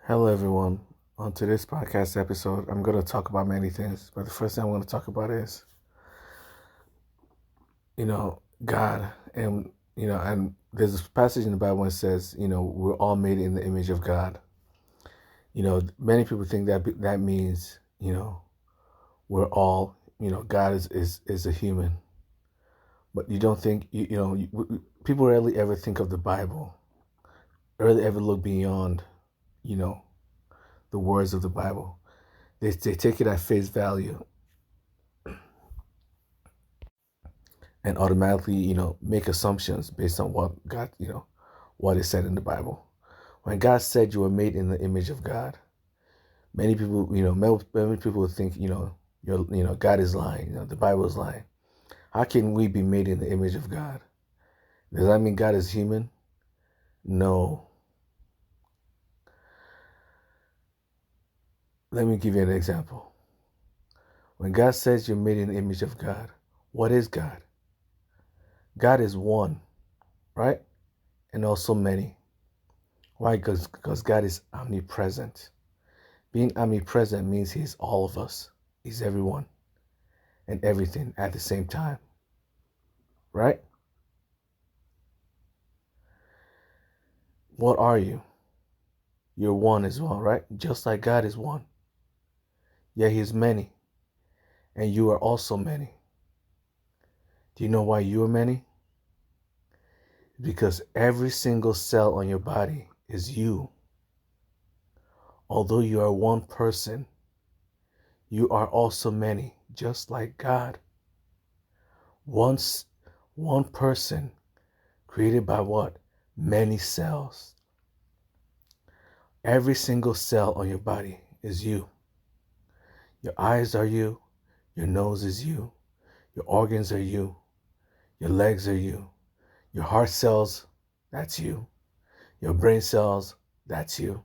Hello, everyone. On today's podcast episode, I'm going to talk about many things, but the first thing I'm going to talk about is, God. And there's a passage in the Bible that says, we're all made in the image of God. Many people think that means, we're all, God is a human. But you don't think, people rarely ever think of the Bible, rarely ever look beyond, you know, the words of the Bible. They take it at face value and automatically, make assumptions based on what God, what is said in the Bible. When God said you were made in the image of God, many people, many people think, God is lying, the Bible is lying. How can we be made in the image of God? Does that mean God is human? No. Let me give you an example. When God says you're made in the image of God, what is God? God is one, right? And also many. Why? Because God is omnipresent. Being omnipresent means He's all of us. He's everyone and everything at the same time. Right? What are you? You're one as well, right? Just like God is one. Yet He's many. And you are also many. Do you know why you are many? Because every single cell on your body is you. Although you are one person, you are also many, just like God. Once one person created by what? Many cells. Every single cell on your body is you. Your eyes are you. Your nose is you. Your organs are you. Your legs are you. Your heart cells, that's you. Your brain cells, that's you.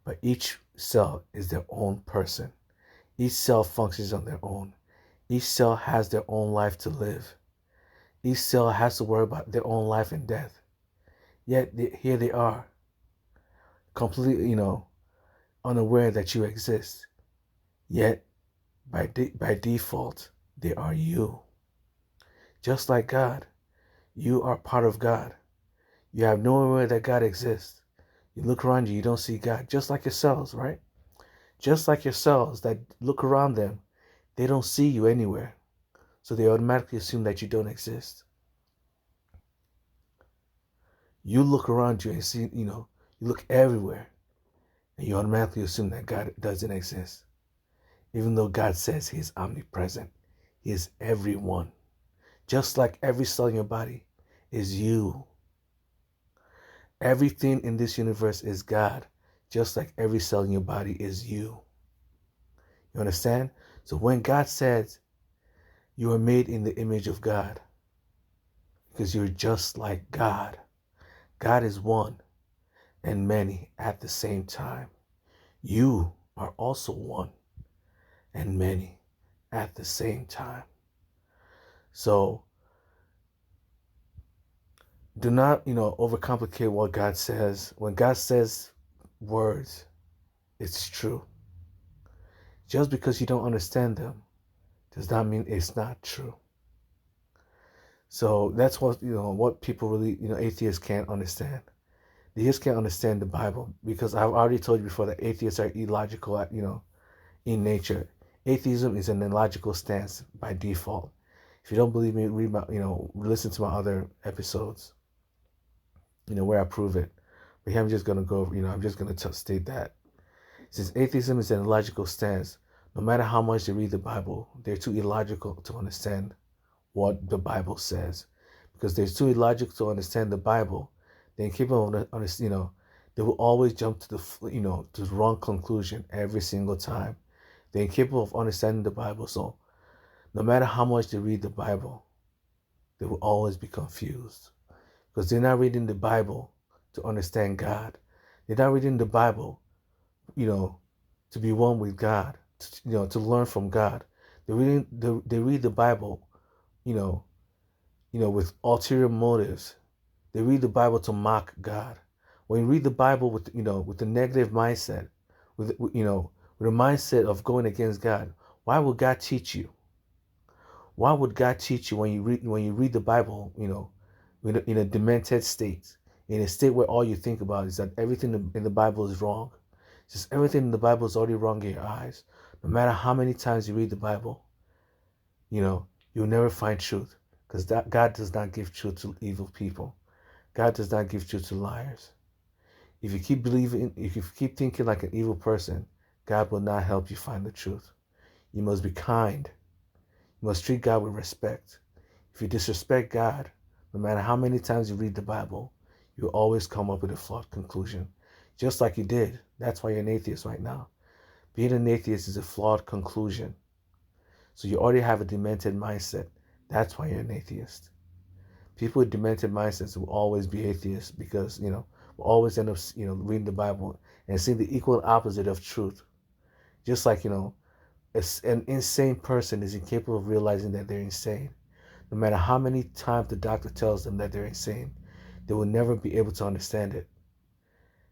But each cell is their own person. Each cell functions on their own. Each cell has their own life to live. Each cell has to worry about their own life and death. Yet here they are, completely, unaware that you exist. Yet, by default, they are you. Just like God, you are part of God. You have no idea that God exists. You look around you, you don't see God. Just like your cells, right? Just like your cells that look around them, they don't see you anywhere. So they automatically assume that you don't exist. You look around you and see, you look everywhere. And you automatically assume that God doesn't exist. Even though God says He is omnipresent. He is everyone. Just like every cell in your body is you. Everything in this universe is God. Just like every cell in your body is you. You understand? So when God says you are made in the image of God, because you're just like God. God is one and many at the same time. You are also one and many at the same time. So do not, overcomplicate what God says. When God says words, it's true. Just because you don't understand them does not mean it's not true. So that's what people really, atheists can't understand. The atheists can't understand the Bible because I've already told you before that atheists are illogical, in nature. Atheism is an illogical stance by default. If you don't believe me, read my, listen to my other episodes, where I prove it. But here I'm just going to go, I'm just going to state that. Since atheism is an illogical stance, no matter how much they read the Bible, they're too illogical to understand what the Bible says. Because they're too illogical to understand the Bible, they're incapable of, they will always jump to to the wrong conclusion every single time. They're incapable of understanding the Bible. So no matter how much they read the Bible, they will always be confused. Because they're not reading the Bible to understand God. They're not reading the Bible, to be one with God, to learn from God. They read the Bible, with ulterior motives. They read the Bible to mock God. When you read the Bible with the negative mindset, with a mindset of going against God, why would God teach you? Why would God teach you when you read the Bible, in a demented state, in a state where all you think about is that everything in the Bible is wrong? Just everything in the Bible is already wrong in your eyes. No matter how many times you read the Bible, you'll never find truth, because God does not give truth to evil people. God does not give truth to liars. If you keep thinking like an evil person, God will not help you find the truth. You must be kind. You must treat God with respect. If you disrespect God, no matter how many times you read the Bible, you always come up with a flawed conclusion. Just like you did. That's why you're an atheist right now. Being an atheist is a flawed conclusion. So you already have a demented mindset. That's why you're an atheist. People with demented mindsets will always be atheists because, will always end up, reading the Bible and seeing the equal opposite of truth. Just like, an insane person is incapable of realizing that they're insane. No matter how many times the doctor tells them that they're insane, they will never be able to understand it.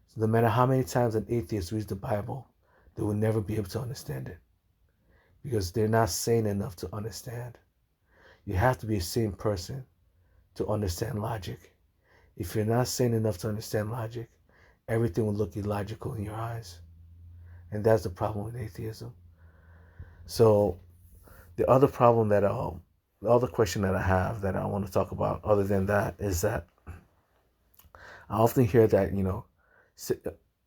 So no matter how many times an atheist reads the Bible, they will never be able to understand it because they're not sane enough to understand. You have to be a sane person to understand logic. If you're not sane enough to understand logic, everything will look illogical in your eyes. And that's the problem with atheism. So the other question that I have that I want to talk about other than that is that I often hear that,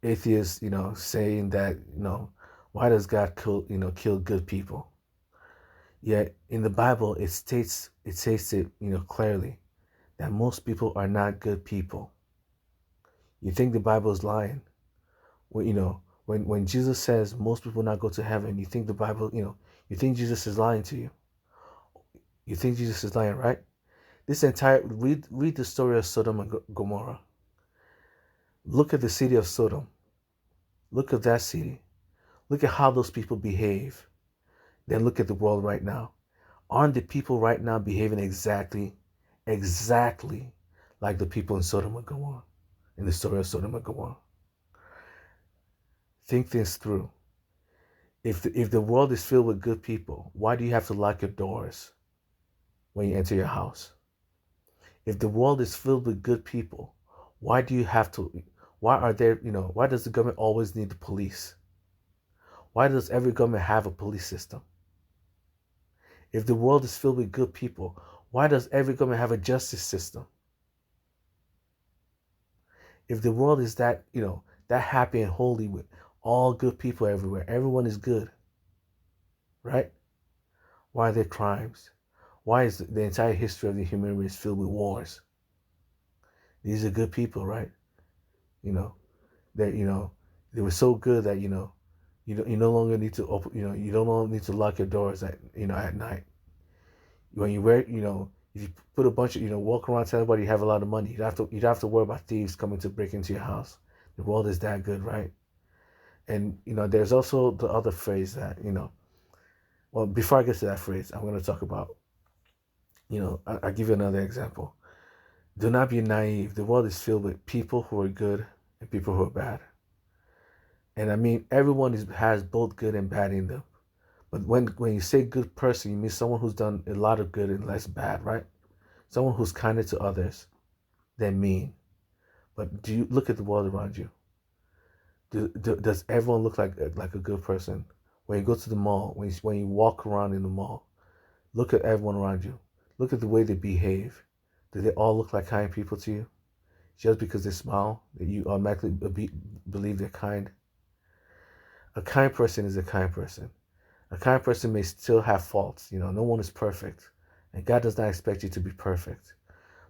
atheists, saying that, why does God kill good people? Yet in the Bible, it states it, clearly that most people are not good people. You think the Bible is lying? Well, when Jesus says most people will not go to heaven, you think the Bible, you think Jesus is lying to you. You think Jesus is lying, right? Read the story of Sodom and Gomorrah. Look at the city of Sodom. Look at that city. Look at how those people behave. Then look at the world right now. Aren't the people right now behaving exactly like the people in Sodom and Gomorrah, in the story of Sodom and Gomorrah? Think this through. If the world is filled with good people, why do you have to lock your doors when you enter your house? If the world is filled with good people, why does the government always need the police? Why does every government have a police system? If the world is filled with good people, why does every government have a justice system? If the world is that happy and holy with all good people everywhere, everyone is good, right? Why are there crimes? Why is the entire history of the human race filled with wars? These are good people, right? They were so good that you no longer need to open, you don't longer need to lock your doors at night. When you wear, if you put a bunch of, walk around telling everybody you have a lot of money, you'd have to worry about thieves coming to break into your house. The world is that good, right? And there's also the other phrase that well, before I get to that phrase, I'm going to talk about, I'll give you another example. Do not be naive. The world is filled with people who are good and people who are bad. And I mean, everyone has both good and bad in them. But when you say good person, you mean someone who's done a lot of good and less bad, right? Someone who's kinder to others than mean. But do you look at the world around you? Does everyone look like a good person? When you go to the mall, when you walk around in the mall, look at everyone around you. Look at the way they behave. Do they all look like kind people to you? Just because they smile, that you automatically believe they're kind? A kind person is a kind person. A kind person may still have faults. No one is perfect. And God does not expect you to be perfect.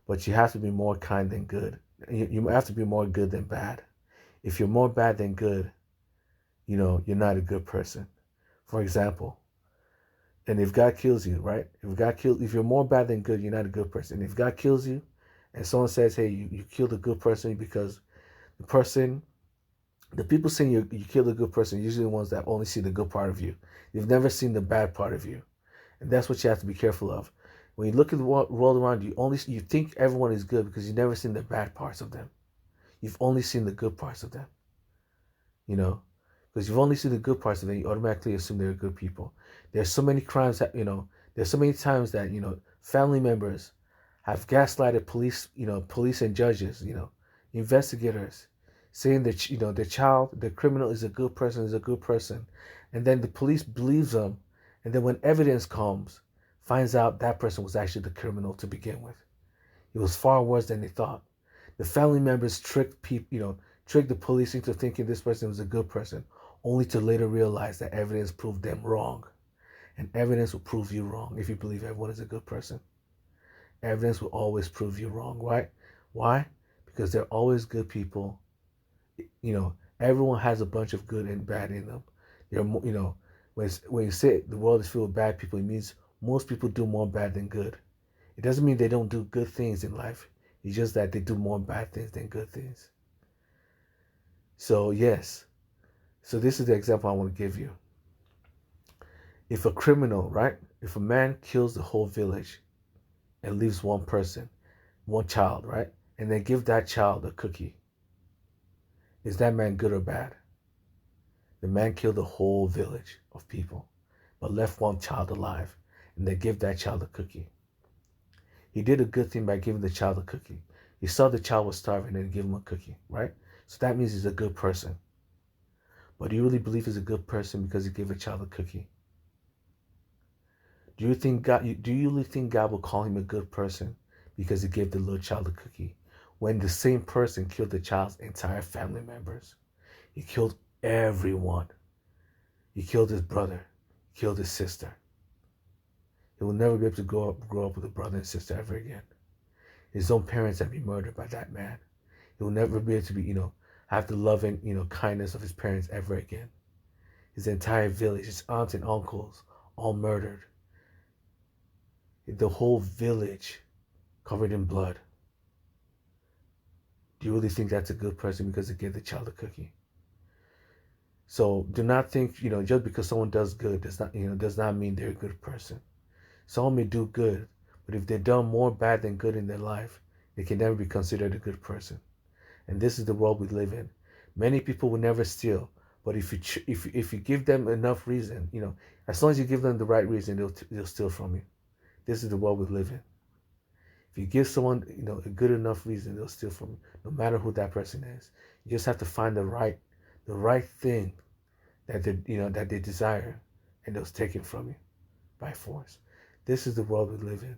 But you have to be more kind than good. You have to be more good than bad. If you're more bad than good, you're not a good person. For example, and if God kills you, right? If you're more bad than good, you're not a good person. If God kills you and someone says, hey, you killed a good person, because the people saying you killed a good person, usually the ones that only see the good part of you. You've never seen the bad part of you. And that's what you have to be careful of. When you look at the world around you, you think everyone is good because you've never seen the bad parts of them. you've only seen the good parts of them, you know, because you've only seen the good parts of them, you automatically assume they're good people. There's so many crimes that, there's so many times that, family members have gaslighted police, police and judges, investigators, saying that, the child, the criminal is a good person, is a good person. And then the police believes them. And then when evidence comes, finds out that person was actually the criminal to begin with. It was far worse than they thought. The family members tricked people, tricked the police into thinking this person was a good person, only to later realize that evidence proved them wrong. And evidence will prove you wrong if you believe everyone is a good person. Evidence will always prove you wrong, right? Why? Because they're always good people. Everyone has a bunch of good and bad in them. When you say the world is filled with bad people, it means most people do more bad than good. It doesn't mean they don't do good things in life. It's just that they do more bad things than good things. So yes. So this is the example I want to give you. If a criminal, right? If a man kills the whole village and leaves one person, one child, right? And then give that child a cookie. Is that man good or bad? The man killed the whole village of people, but left one child alive, and they give that child a cookie. He did a good thing by giving the child a cookie. He saw the child was starving and gave him a cookie, right? So that means he's a good person. But do you really believe he's a good person because he gave a child a cookie? Do you really think God will call him a good person because he gave the little child a cookie, when the same person killed the child's entire family members? He killed everyone. He killed his brother. He killed his sister. He will never be able to grow up with a brother and sister ever again. His own parents have been murdered by that man. He will never be able to have the love and, kindness of his parents ever again. His entire village, his aunts and uncles, all murdered. The whole village covered in blood. Do you really think that's a good person because they gave the child a cookie? So do not think, just because someone does good does not mean they're a good person. Someone may do good, but if they've done more bad than good in their life, they can never be considered a good person. And this is the world we live in. Many people will never steal, but if you give them enough reason, as long as you give them the right reason, they'll steal from you. This is the world we live in. If you give someone, a good enough reason, they'll steal from you, no matter who that person is. You just have to find the right thing that they desire, and they'll take it from you by force. This is the world we live in.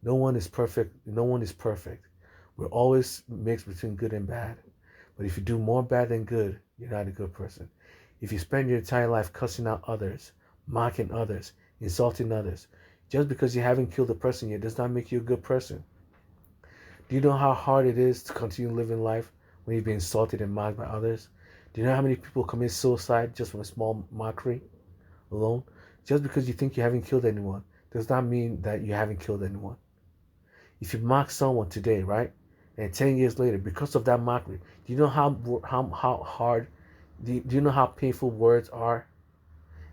No one is perfect. No one is perfect. We're always mixed between good and bad. But if you do more bad than good, you're not a good person. If you spend your entire life cussing out others, mocking others, insulting others, just because you haven't killed a person yet does not make you a good person. Do you know how hard it is to continue living life when you've been insulted and mocked by others? Do you know how many people commit suicide just from a small mockery alone? Just because you think you haven't killed anyone does not mean that you haven't killed anyone. If you mock someone today, right, and 10 years later, because of that mockery, do you know how hard, do you know how painful words are?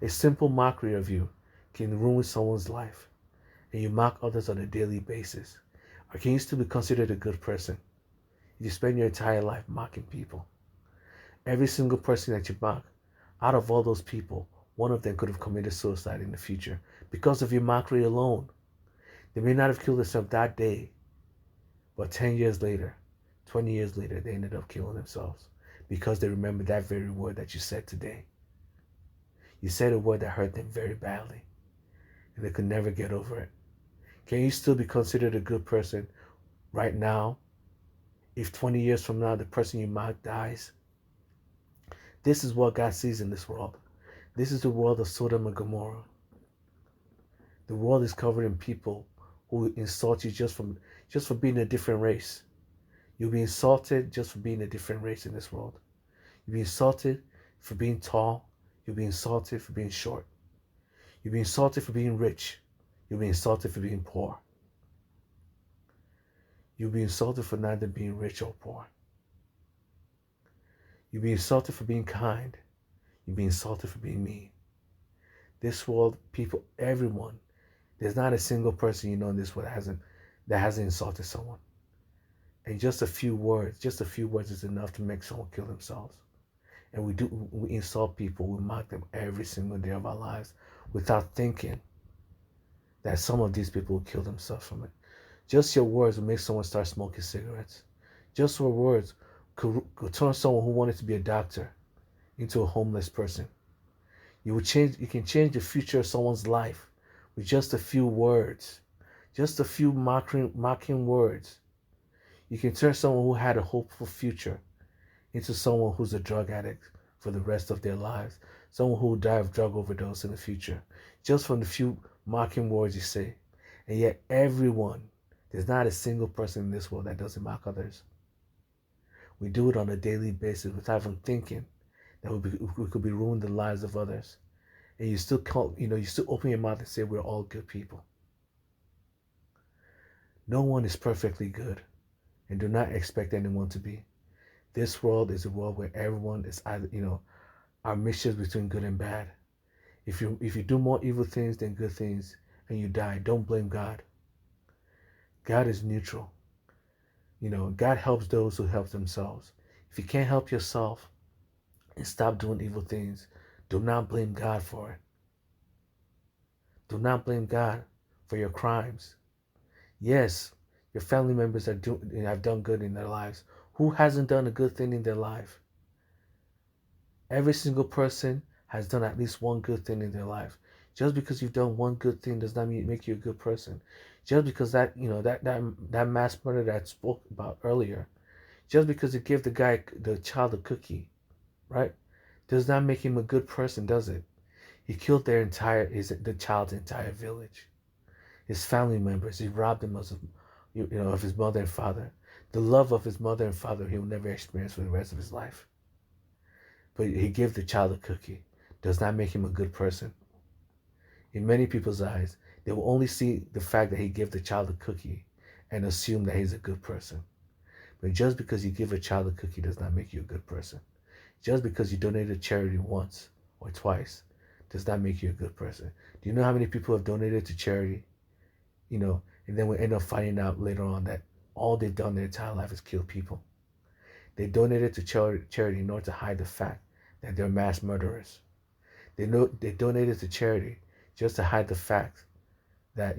A simple mockery of you can ruin someone's life, and you mock others on a daily basis. Or can you still be considered a good person if you spend your entire life mocking people? Every single person that you mock, out of all those people, one of them could have committed suicide in the future because of your mockery alone. They may not have killed themselves that day, but 10 years later, 20 years later, they ended up killing themselves because they remembered that very word that you said today. You said a word that hurt them very badly, and they could never get over it. Can you still be considered a good person right now if 20 years from now the person you mocked dies? This is what God sees in this world. This is the world of Sodom and Gomorrah. The world is covered in people who insult you just for being a different race. You'll be insulted just for being a different race in this world. You'll be insulted for being tall. You'll be insulted for being short. You'll be insulted for being rich. You'll be insulted for being poor. You'll be insulted for neither being rich or poor. You'll be insulted for being kind. You'll be insulted for being mean. This world, people, everyone, there's not a single person in this world that hasn't insulted someone. And just a few words is enough to make someone kill themselves. And we insult people, we mock them every single day of our lives without thinking that some of these people will kill themselves from it. Just your words will make someone start smoking cigarettes. Just your words could turn someone who wanted to be a doctor into a homeless person. You can change the future of someone's life with just a few words, just a few mocking words. You can turn someone who had a hopeful future into someone who's a drug addict for the rest of their lives, someone who will die of drug overdose in the future, just from the few mocking words you say. And yet there's not a single person in this world that doesn't mock others. We do it on a daily basis without even thinking that we could be ruining the lives of others. And you still you still open your mouth and say we're all good people. No one is perfectly good, and do not expect anyone to be. This world is a world where everyone is either, are mixtures between good and bad. If you do more evil things than good things and you die, don't blame God. God is neutral. God helps those who help themselves. If you can't help yourself and stop doing evil things, do not blame God for it. Do not blame God for your crimes. Yes, your family members have done good in their lives. Who hasn't done a good thing in their life? Every single person has done at least one good thing in their life. Just because you've done one good thing does not mean make you a good person. Just because that mass murder that I spoke about earlier, just because you give the child a cookie, right, does not make him a good person, does it? He killed the child's entire village, his family members. He robbed them of his mother and father. The love of his mother and father he will never experience for the rest of his life. But he gave the child a cookie. Does not make him a good person. In many people's eyes, they will only see the fact that he gave the child a cookie and assume that he's a good person. But just because you give a child a cookie does not make you a good person. Just because you donated charity once or twice does not make you a good person. Do you know how many people have donated to charity? And then we end up finding out later on that all they've done their entire life is kill people. They donated to charity in order to hide the fact that they're mass murderers. They donated to charity just to hide the fact that,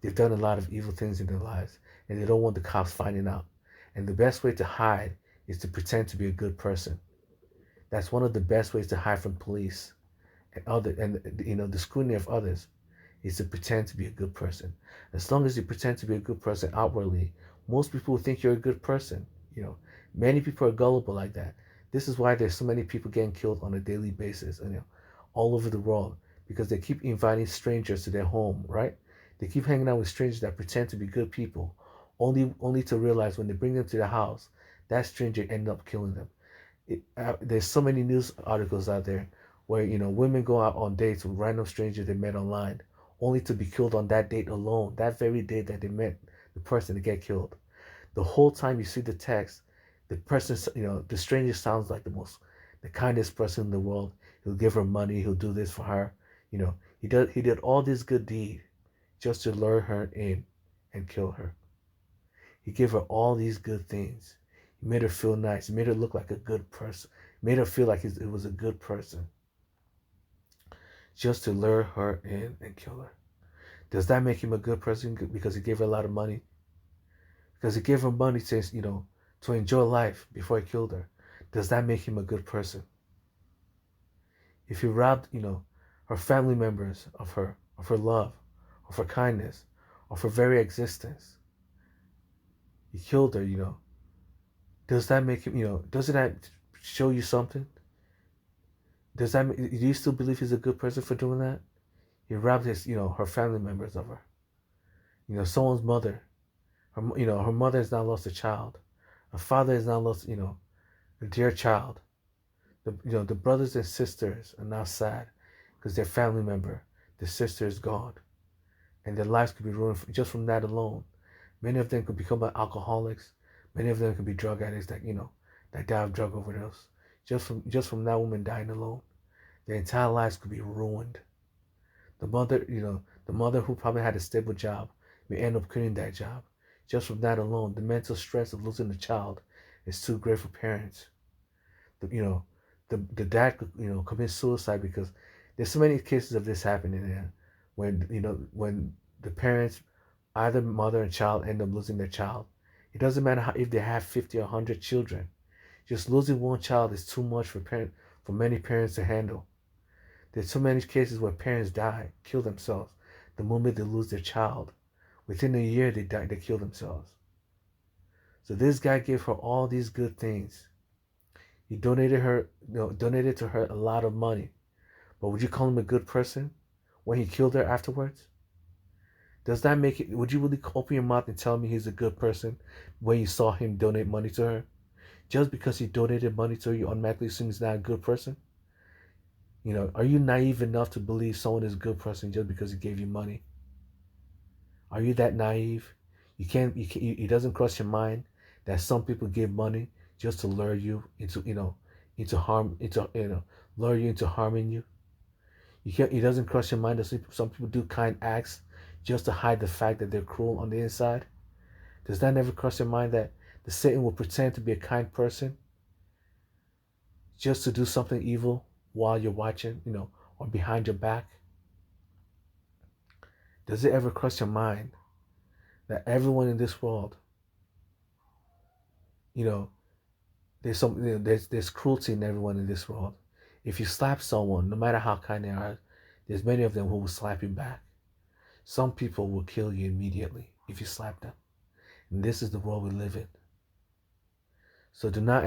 they've done a lot of evil things in their lives and they don't want the cops finding out. And the best way to hide is to pretend to be a good person. That's one of the best ways to hide from police and the scrutiny of others is to pretend to be a good person. As long as you pretend to be a good person outwardly, most people will think you're a good person. Many people are gullible like that. This is why there's so many people getting killed on a daily basis, all over the world, because they keep inviting strangers to their home, right? They keep hanging out with strangers that pretend to be good people, only to realize when they bring them to the house, that stranger ended up killing them. There's so many news articles out there where women go out on dates with random strangers they met online, only to be killed on that date alone, that very day that they met the person to get killed. The whole time you see the text, the person, the stranger sounds like the kindest person in the world. He'll give her money. He'll do this for her. He did all this good deed just to lure her in and kill her. He gave her all these good things. He made her feel nice. He made her look like a good person. He made her feel like it was a good person. Just to lure her in and kill her. Does that make him a good person because he gave her a lot of money? Because he gave her money to enjoy life before he killed her. Does that make him a good person? If he robbed, her family members of her love, of her kindness, of her very existence, he killed her, does that make him, doesn't that show you something? Do you still believe he's a good person for doing that? He robbed her family members of her. Someone's mother. Her mother has now lost a child. Her father has now lost, a dear child. The brothers and sisters are now sad because their family member, the sister, is gone. And their lives could be ruined just from that alone. Many of them could become alcoholics. Many of them could be drug addicts that die of drug overdose. Just from that woman dying alone. Their entire lives could be ruined. The mother who probably had a stable job may end up quitting that job Just from that alone, the mental stress of losing a child is too great for parents. You know, the dad could, commit suicide because there's so many cases of this happening there, when when the parents, either mother and child, end up losing their child. It doesn't matter if they have 50 or 100 children. Just losing one child is too much for many parents to handle. There's so many cases where parents die, kill themselves the moment they lose their child. Within a year, they die, they kill themselves. So this guy gave her all these good things. He donated to her a lot of money. But would you call him a good person when he killed her afterwards? Does that make it? Would you really open your mouth and tell me he's a good person when you saw him donate money to her? Just because he donated money to her, you automatically assume he's not a good person? Are you naive enough to believe someone is a good person just because he gave you money? Are you that naive? It doesn't cross your mind that some people give money just to lure you into harm, lure you into harming you. It doesn't cross your mind that some people do kind acts just to hide the fact that they're cruel on the inside. Does that never cross your mind that the Satan will pretend to be a kind person just to do something evil while you're watching, or behind your back? Does it ever cross your mind that everyone in this world, there's cruelty in everyone in this world? If you slap someone, no matter how kind they are, there's many of them who will slap you back. Some people will kill you immediately if you slap them. And this is the world we live in. So do not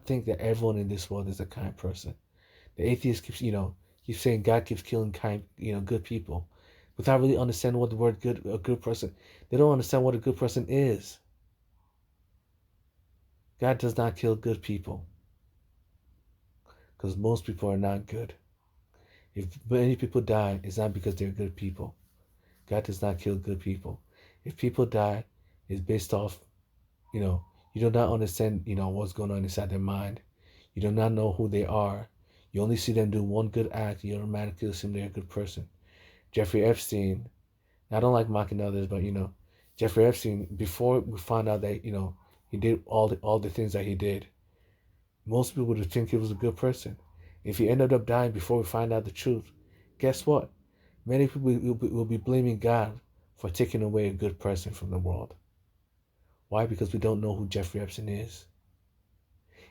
think that everyone in this world is a kind person. The atheist keeps saying God keeps killing good people, without really understanding what the word a good person. They don't understand what a good person is. God does not kill good people, because most people are not good. If many people die, it's not because they're good people. God does not kill good people. If people die, it's based off, you do not understand, what's going on inside their mind. You do not know who they are. You only see them do one good act, you automatically assume they're a good person. Jeffrey Epstein, I don't like mocking others, but Jeffrey Epstein, before we found out that, he did all the things that he did, most people would think he was a good person. If he ended up dying before we find out the truth, guess what? Many people will be blaming God for taking away a good person from the world. Why? Because we don't know who Jeffrey Epstein is.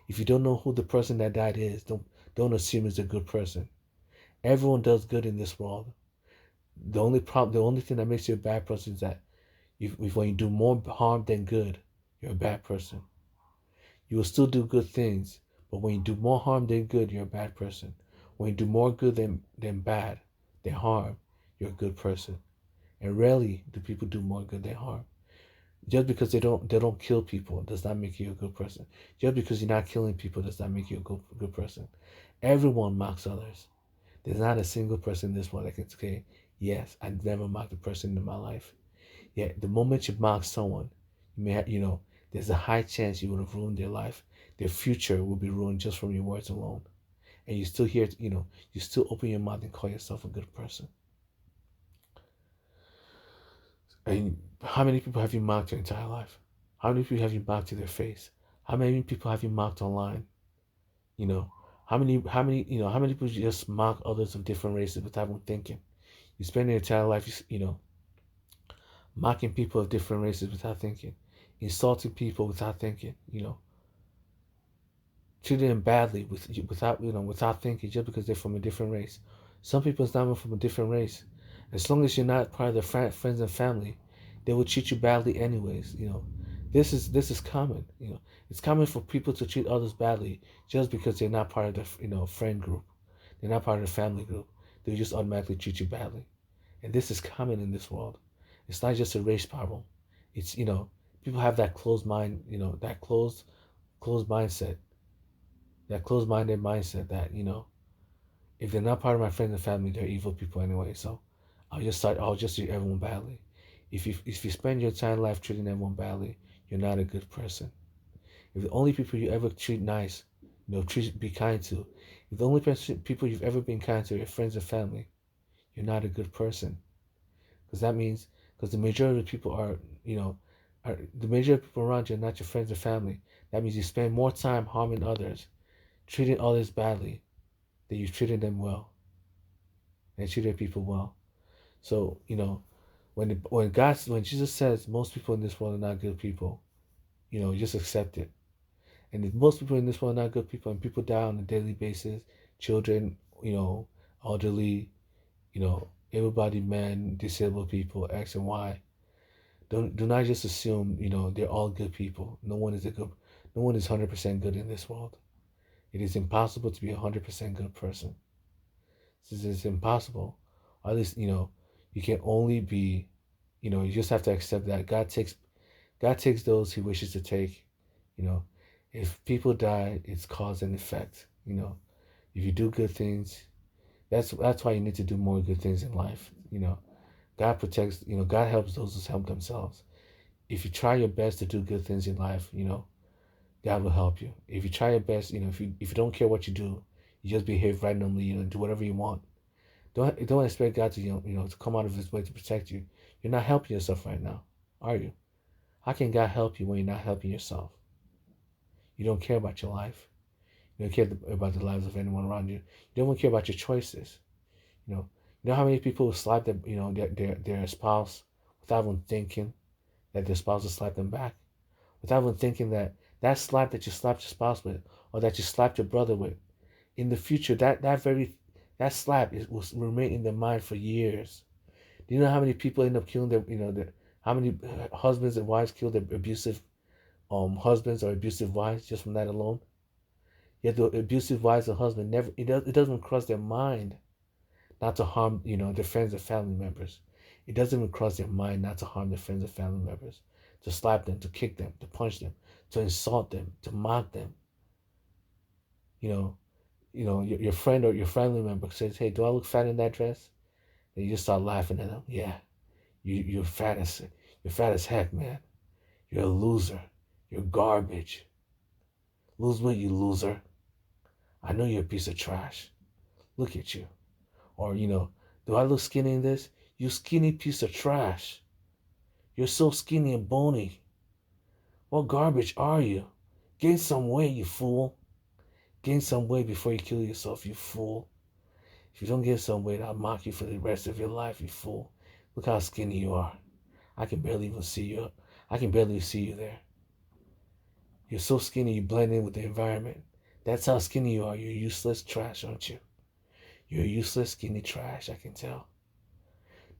If you don't know who the person that died is, don't assume he's a good person. Everyone does good in this world. The only thing that makes you a bad person is that if when you do more harm than good, you're a bad person. You will still do good things, but when you do more harm than good, you're a bad person. When you do more good than bad, than harm, you're a good person. And rarely do people do more good than harm. Just because they don't kill people does not make you a good person. Just because you're not killing people does not make you a good person. Everyone mocks others. There's not a single person in this world that can say, yes, I never mocked a person in my life. Yet the moment you mock someone, you may have, there's a high chance you would have ruined their life. Their future will be ruined just from your words alone. And you still hear, you still open your mouth and call yourself a good person. And how many people have you mocked your entire life? How many people have you mocked to their face? How many people have you mocked online? How many people just mock others of different races without even thinking? You spend your entire life, mocking people of different races without thinking, insulting people without thinking, treating them badly without thinking, just because they're from a different race. Some people is not even from a different race. As long as you're not part of their friends and family, they will treat you badly anyways. This is common. It's common for people to treat others badly just because they're not part of the friend group. They're not part of the family group. They just automatically treat you badly. And this is common in this world. It's not just a race problem. It's, people have that closed mind, that closed mindset, that closed-minded mindset that, if they're not part of my friends and family, they're evil people anyway. So I'll just treat everyone badly. If you spend your entire life treating everyone badly, you're not a good person. If the only people you ever treat nice, be kind to, if the only people you've ever been kind to are your friends and family, you're not a good person. Because the majority of people are, The majority of people around you are not your friends or family. That means you spend more time harming others, treating others badly than you treating them well and treating people well. So when Jesus says most people in this world are not good people, you just accept it. And if most people in this world are not good people, and people die on a daily basis, children, elderly, able-bodied men, disabled people, X and Y. Do not just assume, they're all good people. No one is 100% good in this world. It is impossible to be 100% good person. This is impossible. Or at least, you can only be, you just have to accept that God takes those he wishes to take. You know, if people die, it's cause and effect. If you do good things, that's why you need to do more good things in life. God protects. God helps those who help themselves. If you try your best to do good things in life, God will help you. If you try your best, if you don't care what you do, you just behave randomly, do whatever you want. Don't expect God to to come out of His way to protect you. You're not helping yourself right now, are you? How can God help you when you're not helping yourself? You don't care about your life. You don't care about the lives of anyone around you. You don't even care about your choices. You know how many people slap their spouse without even thinking that their spouse will slap them back, without even thinking that slap that you slapped your spouse with, or that you slapped your brother with, in the future that slap will remain in their mind for years. Do you know how many people end up killing how many husbands and wives kill their abusive husbands or abusive wives just from that alone? Yet the abusive wives and husband never it doesn't cross their mind not to harm their friends and family members. It doesn't even cross their mind not to harm their friends and family members, to slap them, to kick them, to punch them, to insult them, to mock them. Your friend or your family member says, "Hey, do I look fat in that dress?" And you just start laughing at them. Yeah, you're fat as heck, man. You're a loser. You're garbage. Lose weight, you loser. I know you're a piece of trash. Look at you. Or, do I look skinny in this? You skinny piece of trash. You're so skinny and bony. What garbage are you? Gain some weight, you fool. Gain some weight before you kill yourself, you fool. If you don't gain some weight, I'll mock you for the rest of your life, you fool. Look how skinny you are. I can barely even see you. I can barely see you there. You're so skinny you blend in with the environment. That's how skinny you are. You're useless trash, aren't you? You're useless skinny trash, I can tell.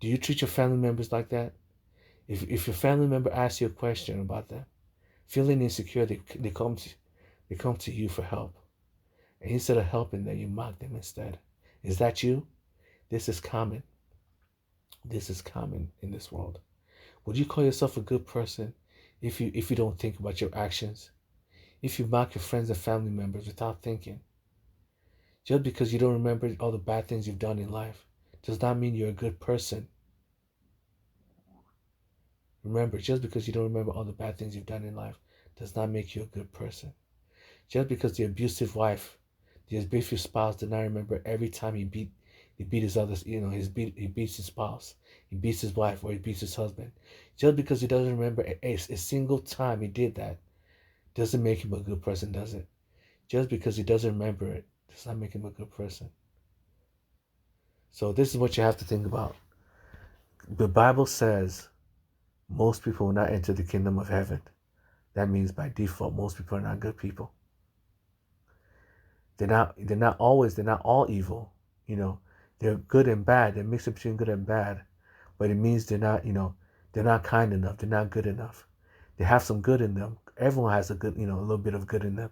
Do you treat your family members like that? If your family member asks you a question about them, feeling insecure, they come to you for help. And instead of helping them, you mock them instead. Is that you? This is common. This is common in this world. Would you call yourself a good person if you don't think about your actions? If you mock your friends and family members without thinking? Just because you don't remember all the bad things you've done in life does not mean you're a good person. Remember, just because you don't remember all the bad things you've done in life does not make you a good person. Just because the abusive wife, the abusive spouse did not remember every time he beat his others, he beats his spouse, he beats his wife, or he beats his husband. Just because he doesn't remember a single time he did that doesn't make him a good person, does it? Just because he doesn't remember it does not make him a good person. So this is what you have to think about. The Bible says most people will not enter the kingdom of heaven. That means by default, most people are not good people. They're not all evil. They're good and bad. They're mixed between good and bad. But it means they're not kind enough. They're not good enough. They have some good in them. Everyone has a little bit of good in them.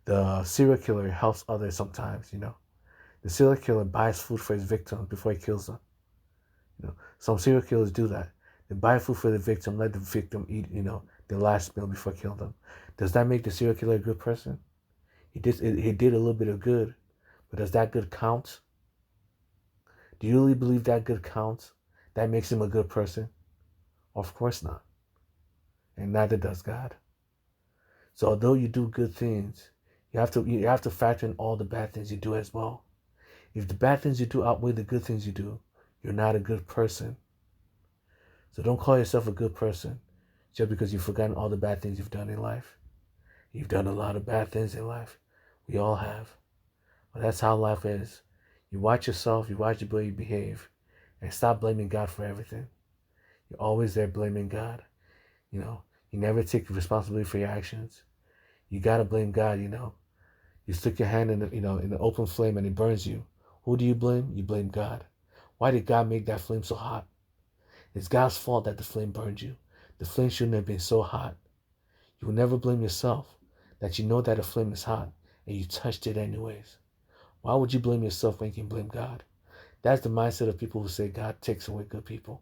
The serial killer helps others sometimes. The serial killer buys food for his victims before he kills them. Some serial killers do that. They buy food for the victim, let the victim eat, their last meal before killing them. Does that make the serial killer a good person? He did a little bit of good, but does that good count? Do you really believe that good counts? That makes him a good person? Of course not. And neither does God. So although you do good things, you have to factor in all the bad things you do as well. If the bad things you do outweigh the good things you do, you're not a good person. So don't call yourself a good person. just because you've forgotten all the bad things you've done in life. You've done a lot of bad things in life. We all have. But that's how life is. You watch yourself, you watch the way you behave, and stop blaming God for everything. You're always there blaming God. You never take responsibility for your actions. You gotta blame God. You stick your hand in the open flame and it burns you. Who do you blame? You blame God. Why did God make that flame so hot? It's God's fault that the flame burned you. The flame shouldn't have been so hot. You will never blame yourself that you know that a flame is hot and you touched it anyways. Why would you blame yourself when you can blame God? That's the mindset of people who say God takes away good people.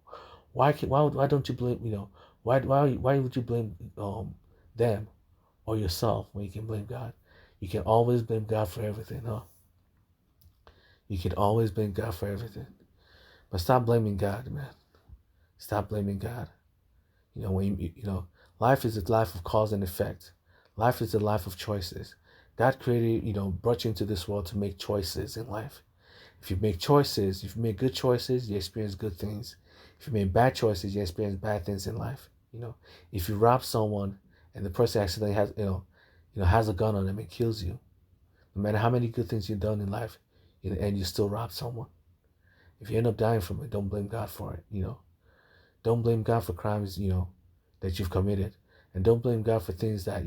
Why don't you blame why would you blame them or yourself when you can blame God? You can always blame God for everything, huh? You can always blame God for everything. But stop blaming God, man. Stop blaming God. Life is a life of cause and effect. Life is a life of choices. God created, brought you into this world to make choices in life. If you make choices, if you make good choices, you experience good things. If you make bad choices, you experience bad things in life. If you rob someone and the person accidentally has a gun on them and kills you, no matter how many good things you've done in life, and you still rob someone. If you end up dying from it, don't blame God for it. Don't blame God for crimes, that you've committed. And don't blame God for things that,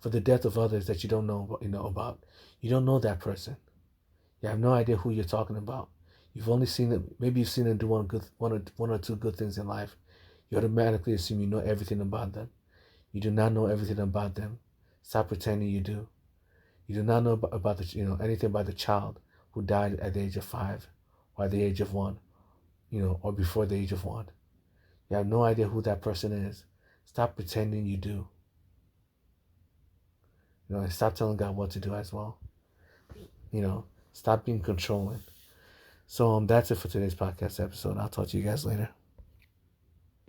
for the death of others that you don't know, about. You don't know that person. You have no idea who you're talking about. You've only seen it. Maybe you've seen them do one or two good things in life. You automatically assume you know everything about them. You do not know everything about them. Stop pretending you do. You do not know about anything about the child who died at the age of 5, or at the age of 1, or before the age of 1. You have no idea who that person is. Stop pretending you do. And stop telling God what to do as well. Stop being controlling. So that's it for today's podcast episode. I'll talk to you guys later.